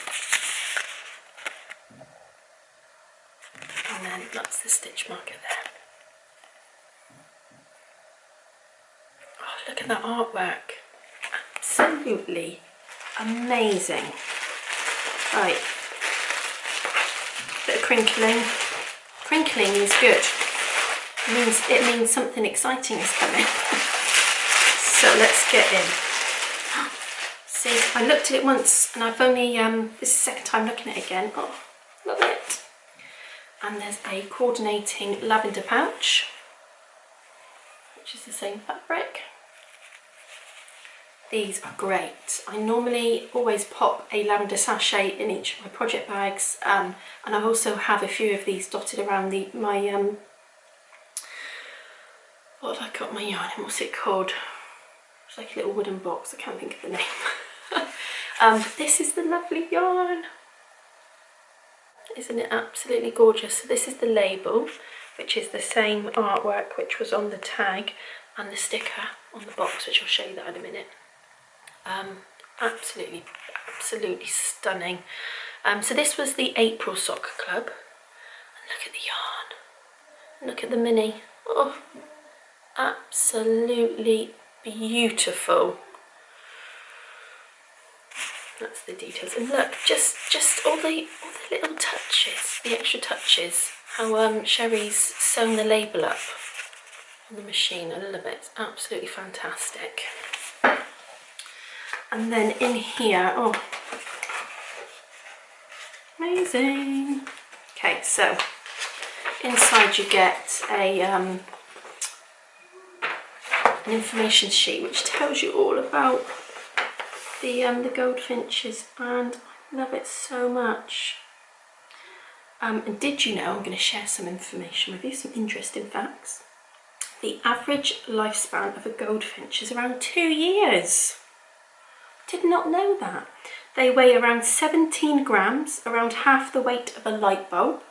And then that's the stitch marker there. Oh, look at that artwork. Absolutely amazing. Right. Bit of crinkling. Crinkling is good. It means something exciting is coming. So let's get in. See, I looked at it once and I've only, this is the second time looking at it again. Oh, love it. And there's a coordinating lavender pouch, which is the same fabric. These are great. I normally always pop a lavender sachet in each of my project bags, and I also have a few of these dotted around my what have I got my yarn in? What's it called? It's like a little wooden box, I can't think of the name. This is the lovely yarn. Isn't it absolutely gorgeous? So this is the label, which is the same artwork which was on the tag, and the sticker on the box, which I'll show you that in a minute. Absolutely stunning. So this was the April Sock Club. And look at the yarn. Look at the mini. Oh, absolutely beautiful. That's the details. And look, just all the little touches, the extra touches. How Sherry's sewn the label up on the machine. I love it. It's absolutely fantastic. And then in here, oh, amazing. Okay, so inside you get a an information sheet which tells you all about the goldfinches, and I love it so much. And did you know, I'm going to share some information with you, some interesting facts. The average lifespan of a goldfinch is around 2 years. Did not know that. They weigh around 17 grams, around half the weight of a light bulb,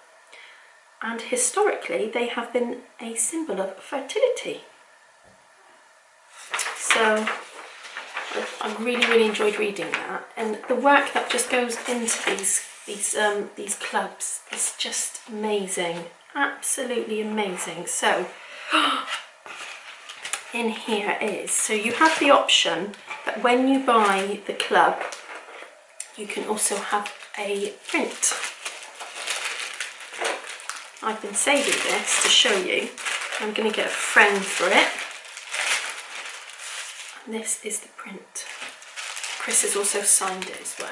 and historically they have been a symbol of fertility. So I really enjoyed reading that, and the work that just goes into these clubs is just amazing, absolutely amazing. So in here is, so you have the option that when you buy the club you can also have a print. I've been saving this to show you. I'm going to get a frame for it. And this is the print. Chris has also signed it as well.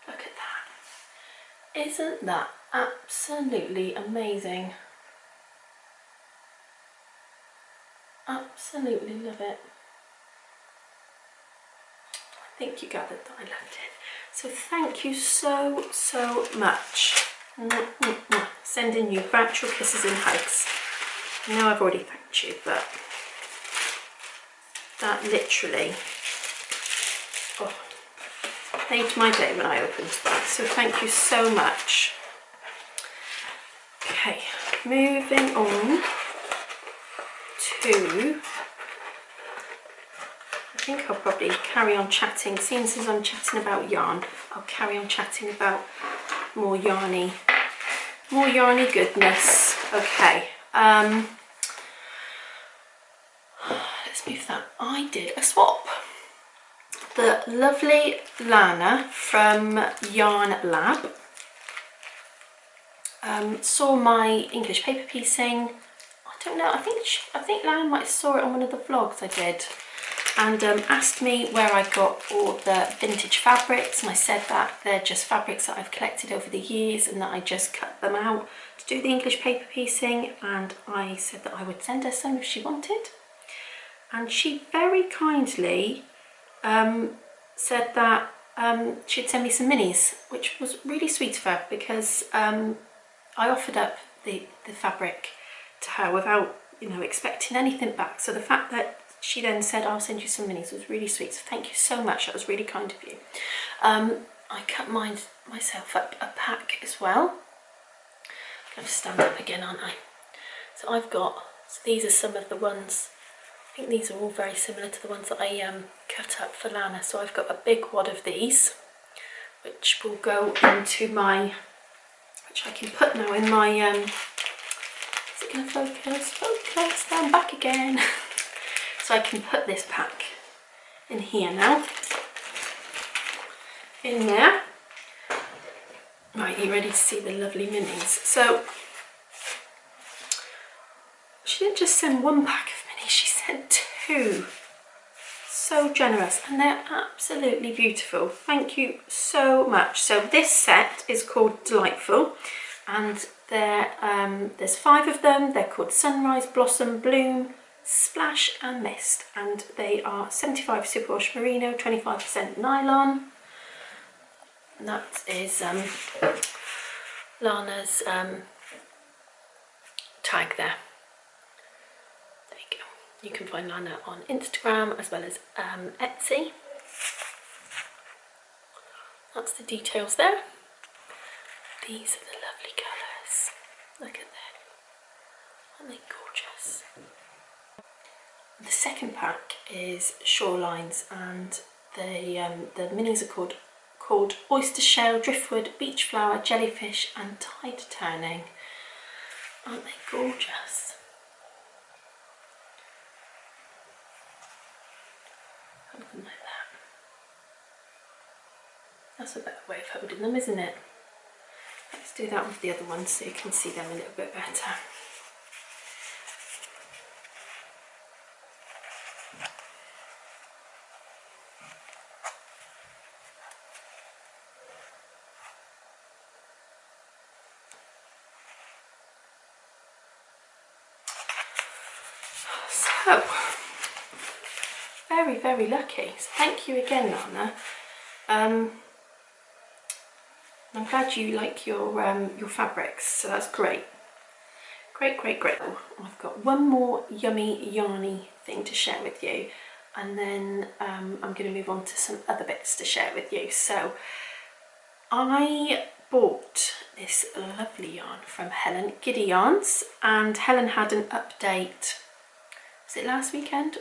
Look at that. Isn't that absolutely amazing? Absolutely love it. I think you gathered that I loved it. So thank you so much. Sending you virtual kisses and hugs. I know I've already thanked you, but that literally made my day when I opened that. So thank you so much. Okay, moving on to, I think I'll probably carry on chatting, seeing as I'm chatting about yarn, I'll carry on chatting about more yarny goodness. Okay, let's move that. I did a swap. The lovely Lana from Yarn Lab saw my English paper piecing. I don't know, I think Lana might have saw it on one of the vlogs I did, and asked me where I got all the vintage fabrics, and I said that they're just fabrics that I've collected over the years and that I just cut them out to do the English paper piecing, and I said that I would send her some if she wanted, and she very kindly said that she'd send me some minis, which was really sweet of her, because I offered up the fabric to her without, you know, expecting anything back. So the fact that she then said, I'll send you some minis, was really sweet. So thank you so much, that was really kind of you. I cut myself up a pack as well. I'm going to stand up again, aren't I? So I've got, so these are some of the ones, I think these are all very similar to the ones that I cut up for Lana. So I've got a big wad of these, which will go into my, which I can put now in my, is it going to focus? Focus, I'm back again. So I can put this pack in here now, in there. Right, you ready to see the lovely minis? So she didn't just send one pack of minis, she sent 2. So generous, and they're absolutely beautiful. Thank you so much. So this set is called Delightful, and there's 5 of them. They're called Sunrise, Blossom, Bloom, Splash and Mist, and they are 75 superwash merino, 25% nylon. And that is Lana's tag there. There you go. You can find Lana on Instagram as well as Etsy. That's the details there. These are the lovely colours. Look at them. Aren't they gorgeous? The second pack is Shorelines, and the minis are called Oyster Shell, Driftwood, Beach Flower, Jellyfish and Tide Turning. Aren't they gorgeous? Hold them like that. That's a better way of holding them, isn't it? Let's do that with the other ones so you can see them a little bit better. So, very, very lucky. So thank you again, Nana. I'm glad you like your fabrics, so that's great. Great, great, great. I've got one more yummy yarny thing to share with you, and then I'm going to move on to some other bits to share with you. So I bought this lovely yarn from Helen, Giddy Yarns, and Helen had an update. Was it last weekend?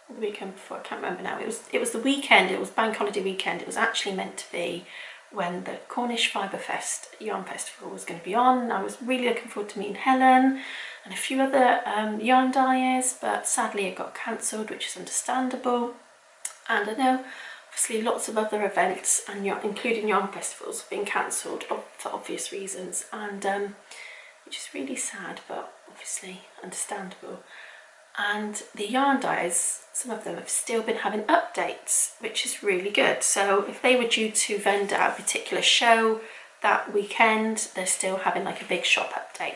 Or the weekend before? I can't remember now. It was the weekend. It was Bank Holiday weekend. It was actually meant to be when the Cornish Fiberfest Yarn Festival was going to be on. I was really looking forward to meeting Helen and a few other yarn dyers, but sadly it got cancelled, which is understandable. And I know obviously lots of other events, and including yarn festivals, have been cancelled for obvious reasons, and which is really sad, but obviously understandable. And the yarn dyers, some of them have still been having updates, which is really good. So if they were due to vendor at a particular show that weekend, they're still having like a big shop update.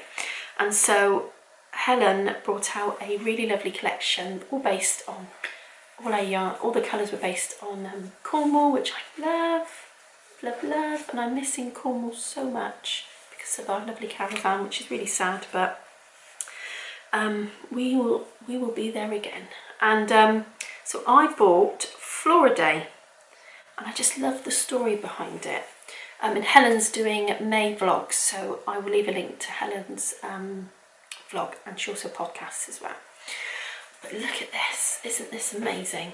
And so Helen brought out a really lovely collection, all based on all the colours were based on Cornwall, which I love, and I'm missing Cornwall so much because of our lovely caravan, which is really sad, but we will be there again. And so I bought Floriday, and I just love the story behind it. And Helen's doing May vlogs, so I will leave a link to Helen's vlog, and she also podcasts as well. But look at this, isn't this amazing?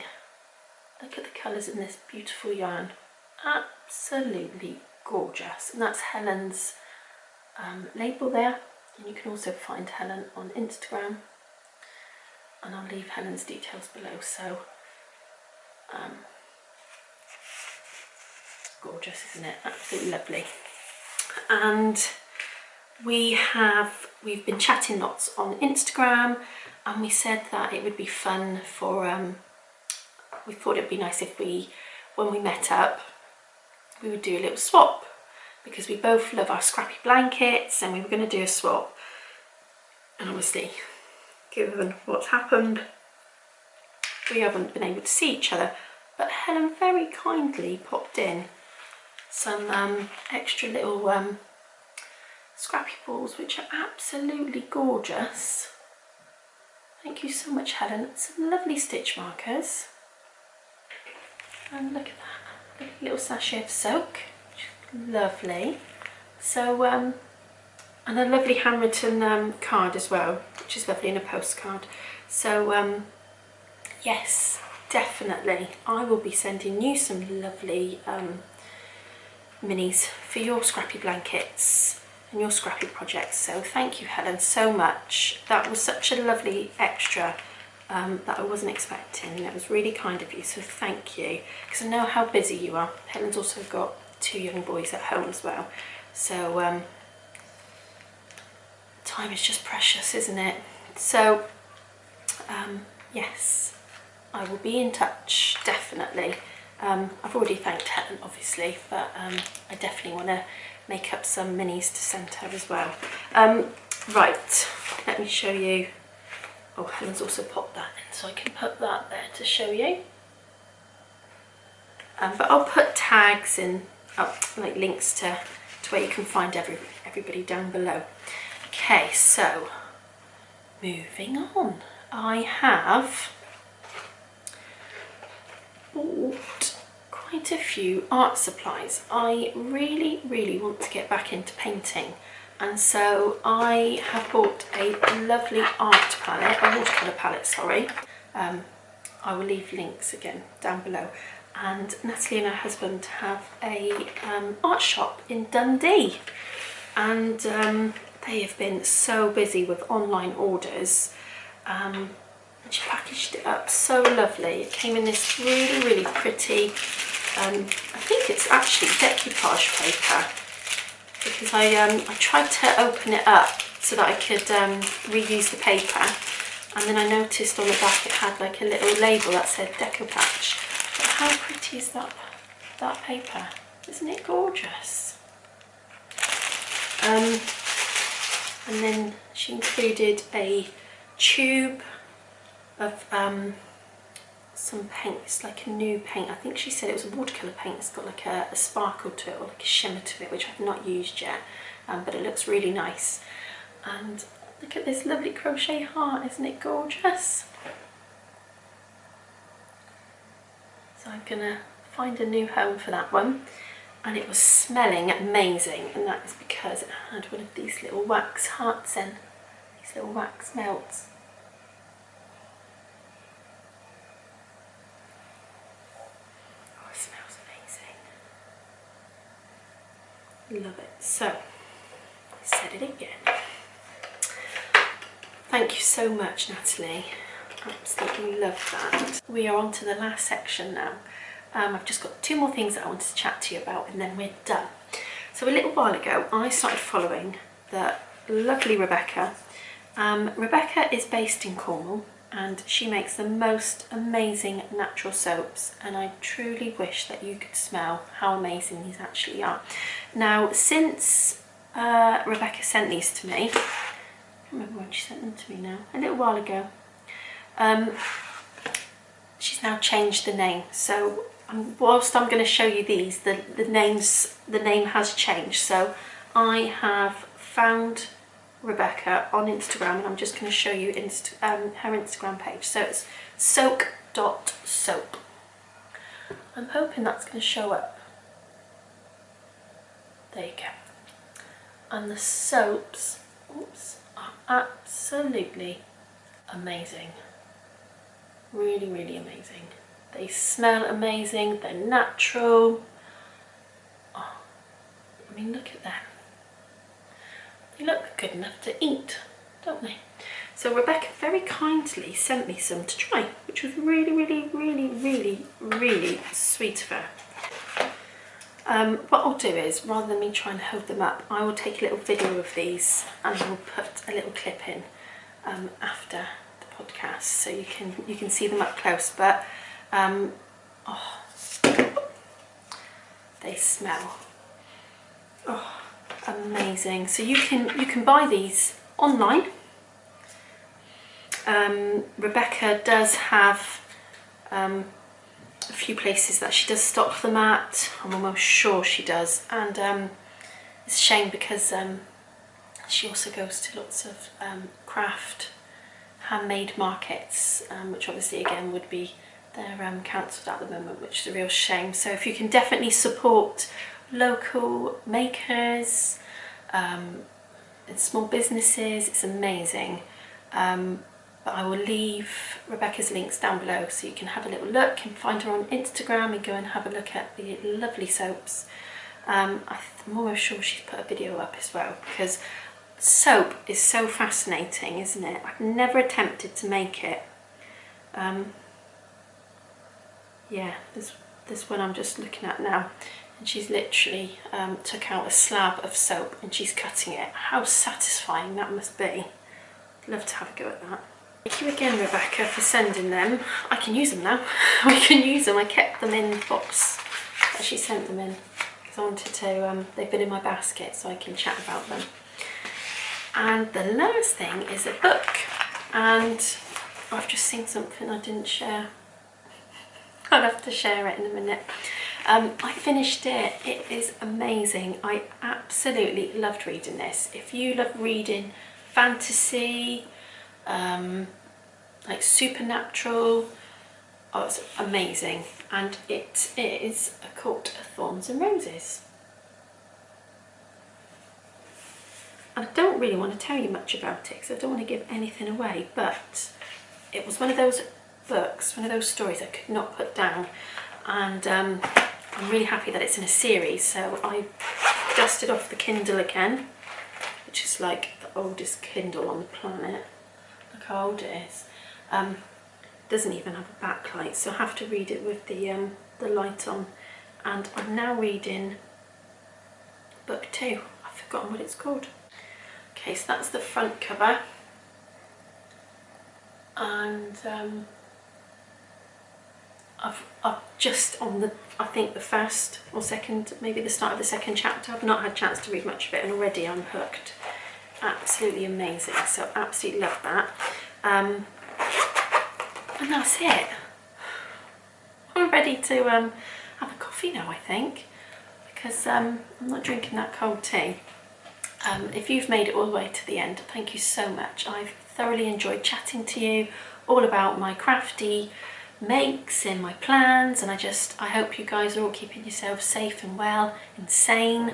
Look at the colours in this beautiful yarn, absolutely gorgeous. And that's Helen's label there, and you can also find Helen on Instagram, and I'll leave Helen's details below. So gorgeous, isn't it? Absolutely lovely. And we've been chatting lots on Instagram, and we said that it would be fun for we thought it'd be nice if when we met up, we would do a little swap, because we both love our scrappy blankets, and we were going to do a swap. And obviously, given what's happened, we haven't been able to see each other, but Helen very kindly popped in some extra little scrappy balls, which are absolutely gorgeous. Thank you so much, Helen. Some lovely stitch markers, and look at that, look at a little sachet of soak, lovely. So and a lovely handwritten card as well, which is lovely, in a postcard. So yes, definitely I will be sending you some lovely minis for your scrappy blankets and your scrappy projects. So thank you, Helen, so much. That was such a lovely extra that I wasn't expecting, and it was really kind of you, so thank you, because I know how busy you are. Helen's also got 2 young boys at home as well, so time is just precious, isn't it? So yes, I will be in touch, definitely. I've already thanked Helen, obviously, but I definitely want to make up some minis to send her as well. Right, let me show you. Oh, Helen's also popped that in, so I can put that there to show you. But I'll put tags and like links to where you can find everybody down below. Okay, so moving on. I have bought quite a few art supplies. I really want to get back into painting, and so I have bought a lovely art palette, a watercolour palette, sorry. I will leave links again down below. And Natalie and her husband have a art shop in Dundee, and they have been so busy with online orders. And she packaged it up so lovely. It came in this really pretty, I think it's actually decoupage paper, because I tried to open it up so that I could reuse the paper, and then I noticed on the back it had like a little label that said decoupage. But how pretty is that paper? Isn't it gorgeous? And then she included a tube of some paint. It's like a new paint. I think she said it was a watercolour paint. It's got like a sparkle to it, or like a shimmer to it, which I've not used yet, but it looks really nice. And look at this lovely crochet heart, isn't it gorgeous? So I'm gonna find a new home for that one. And it was smelling amazing, and that is because it had one of these little wax hearts in, these little wax melts. Oh, it smells amazing. Love it. So, I said it again. Thank you so much, Natalie. Absolutely love that. We are on to the last section now. I've just got 2 more things that I wanted to chat to you about, and then we're done. So a little while ago I started following the lovely Rebecca. Rebecca is based in Cornwall, and she makes the most amazing natural soaps, and I truly wish that you could smell how amazing these actually are. Now, since Rebecca sent these to me, I can't remember when she sent them to me now, a little while ago, she's now changed the name. So whilst I'm going to show you these, the name has changed. So I have found Rebecca on Instagram, and I'm just going to show you her Instagram page. So it's soak.soap. I'm hoping that's going to show up. There you go. And the soaps, are absolutely amazing. Really, really amazing. They smell amazing, they're natural. Oh, I mean, look at them. They look good enough to eat, don't they? So Rebecca very kindly sent me some to try, which was really, really, really, really, really sweet of her. What I'll do is, rather than me try and hold them up, I will take a little video of these, and I will put a little clip in after the podcast, so you can see them up close. But oh, they smell amazing. So you can buy these online. Rebecca does have a few places that she does stock them at. I'm almost sure she does, and it's a shame because she also goes to lots of craft handmade markets, which obviously again would be, they're cancelled at the moment, which is a real shame. So if you can definitely support local makers and small businesses, it's amazing. But I will leave Rebecca's links down below so you can have a little look and find her on Instagram and go and have a look at the lovely soaps. I'm almost sure she's put a video up as well, because soap is so fascinating, isn't it? I've never attempted to make it. Yeah, this one I'm just looking at now, and she's literally took out a slab of soap and she's cutting it. How satisfying that must be. I'd love to have a go at that. Thank you again, Rebecca, for sending them. I can use them now. I can use them. I kept them in the box that she sent them in because I wanted to, they've been in my basket so I can chat about them. And the last thing is a book, and I've just seen something I didn't share. I'll have to share it in a minute. I finished it. It is amazing. I absolutely loved reading this. If you love reading fantasy, like supernatural, oh, it's amazing. And it is A Court of Thorns and Roses. I don't really want to tell you much about it because I don't want to give anything away, but it was one of those books, one of those stories I could not put down, and I'm really happy that it's in a series. So I dusted off the Kindle again, which is like the oldest Kindle on the planet. Look how old it is. Doesn't even have a backlight, so I have to read it with the light on. And I'm now reading book 2. I've forgotten what it's called. Okay, so that's the front cover, and I've just on the, I think the first or second, maybe the start of the second chapter. I've not had a chance to read much of it, and already I'm hooked. Absolutely amazing. So absolutely love that. And that's it. we're ready to have a coffee now, I think, because I'm not drinking that cold tea. If you've made it all the way to the end, thank you so much. I've thoroughly enjoyed chatting to you all about my crafty makes and my plans, and I hope you guys are all keeping yourselves safe and well and sane.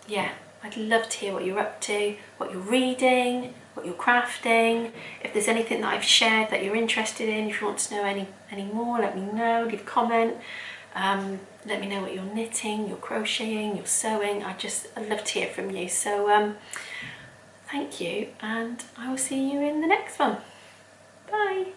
Yeah, I'd love to hear what you're up to, what you're reading, what you're crafting. If there's anything that I've shared that you're interested in, if you want to know any more, let me know, leave a comment. Let me know what you're knitting, you're crocheting, you're sewing. I'd love to hear from you. So thank you, and I will see you in the next one. Bye.